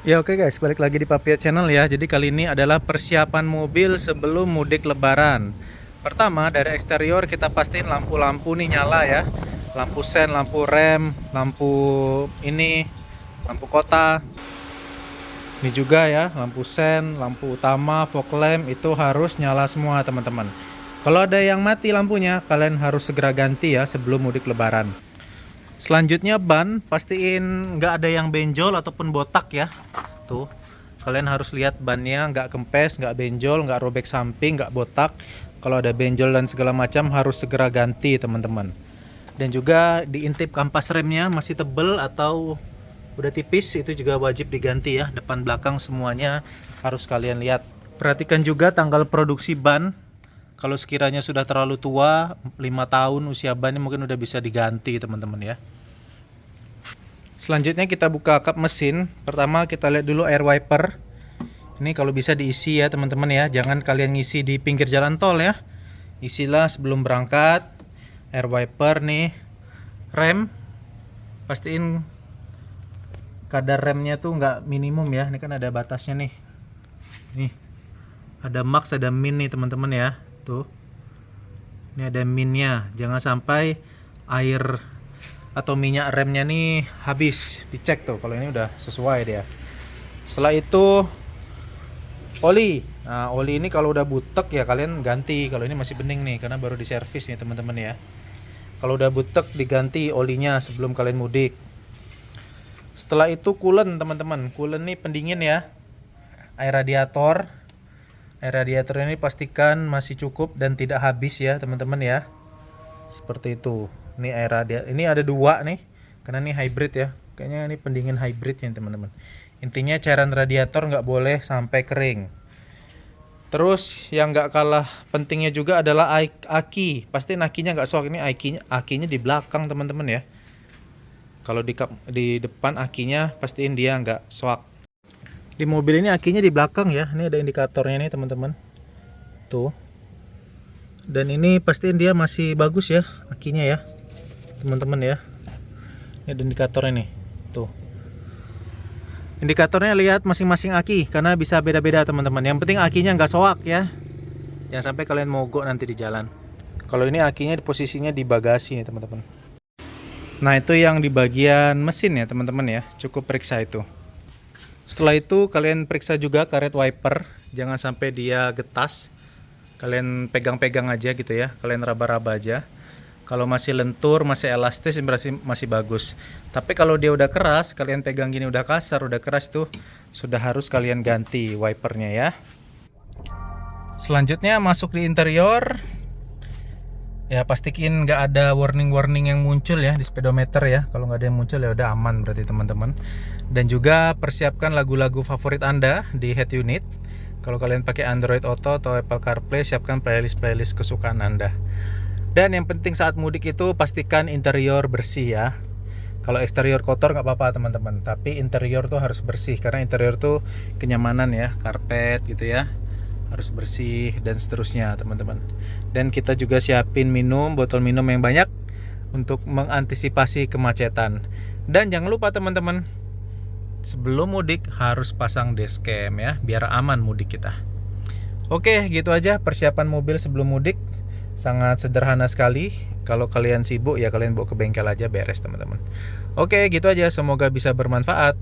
Ya oke guys, balik lagi di Papia Channel ya. Jadi kali ini adalah persiapan mobil sebelum mudik lebaran. Pertama, dari eksterior kita pastiin lampu-lampu nih nyala ya. Lampu sen, lampu rem, lampu ini, lampu kota. Ini juga ya, lampu sen, lampu utama, fog lamp itu harus nyala semua teman-teman. Kalau ada yang mati lampunya, kalian harus segera ganti ya sebelum mudik lebaran. Selanjutnya ban, pastiin nggak ada yang benjol ataupun botak ya. Tuh, kalian harus lihat bannya nggak kempes, nggak benjol, nggak robek samping, nggak botak. Kalau ada benjol dan segala macam harus segera ganti teman-teman. Dan juga diintip kampas remnya masih tebel atau udah tipis, itu juga wajib diganti ya. Depan belakang semuanya harus kalian lihat. Perhatikan juga tanggal produksi ban. Kalau sekiranya sudah terlalu tua, 5 tahun usia ban mungkin udah bisa diganti teman-teman ya. Selanjutnya kita buka kap mesin. Pertama kita lihat dulu air wiper. Ini kalau bisa diisi ya teman-teman ya. Jangan kalian ngisi di pinggir jalan tol ya. Isilah sebelum berangkat. Air wiper nih. Rem. Pastiin kadar remnya tuh nggak minimum ya. Ini kan ada batasnya nih. Nih. Ada max, ada min nih teman-teman ya. Tuh. Ini ada minnya. Jangan sampai air atau minyak remnya nih habis. Dicek tuh kalau ini udah sesuai dia. Setelah itu oli. Nah, oli ini kalau udah butek ya kalian ganti. Kalau ini masih bening nih karena baru diservis nih teman-teman ya. Kalau udah butek diganti olinya sebelum kalian mudik. Setelah itu coolant teman-teman. Coolant nih pendingin ya. Air radiator. Air radiator ini pastikan masih cukup dan tidak habis ya teman-teman ya. Seperti itu. Ini air radiator. Ini ada dua nih. Karena ini hybrid ya. Kayaknya ini pendingin hybrid ya teman-teman. Intinya cairan radiator nggak boleh sampai kering. Terus yang nggak kalah pentingnya juga adalah aki. Pasti akinya nggak soak. Ini akinya di belakang teman-teman ya. Kalau di depan akinya pastiin dia nggak soak. Di mobil ini akinya di belakang ya. Ini ada indikatornya nih teman-teman. Tuh. Dan ini pastiin dia masih bagus ya akinya ya teman-teman ya. Ini ada indikatornya nih. Tuh. Indikatornya lihat masing-masing aki karena bisa beda-beda teman-teman. Yang penting akinya nggak soak ya. Jangan sampai kalian mogok nanti di jalan. Kalau ini akinya posisinya di bagasi nih teman-teman. Nah itu yang di bagian mesin ya teman-teman ya. Cukup periksa itu. Setelah itu kalian periksa juga karet wiper. Jangan sampai dia getas. Kalian pegang-pegang aja gitu ya. Kalian raba-raba aja. Kalau masih lentur, masih elastis, masih bagus. Tapi kalau dia udah keras, kalian pegang gini udah kasar, udah keras tuh, sudah harus kalian ganti wipernya ya. Selanjutnya masuk di interior. Ya pastiin nggak ada warning-warning yang muncul ya di speedometer ya. Kalau nggak ada yang muncul ya udah aman berarti teman-teman. Dan juga persiapkan lagu-lagu favorit Anda di head unit. Kalau kalian pakai Android Auto atau Apple CarPlay, siapkan playlist kesukaan Anda. Dan yang penting saat mudik itu pastikan interior bersih ya. Kalau eksterior kotor nggak apa-apa teman-teman, tapi interior tuh harus bersih karena interior tuh kenyamanan ya, karpet gitu ya. Harus bersih dan seterusnya teman-teman. Dan kita juga siapin botol minum yang banyak untuk mengantisipasi kemacetan. Dan jangan lupa teman-teman, sebelum mudik harus pasang dashcam ya, biar aman mudik kita. Oke, gitu aja persiapan mobil sebelum mudik. Sangat sederhana sekali. Kalau kalian sibuk ya kalian bawa ke bengkel aja beres teman-teman. Oke, gitu aja, semoga bisa bermanfaat.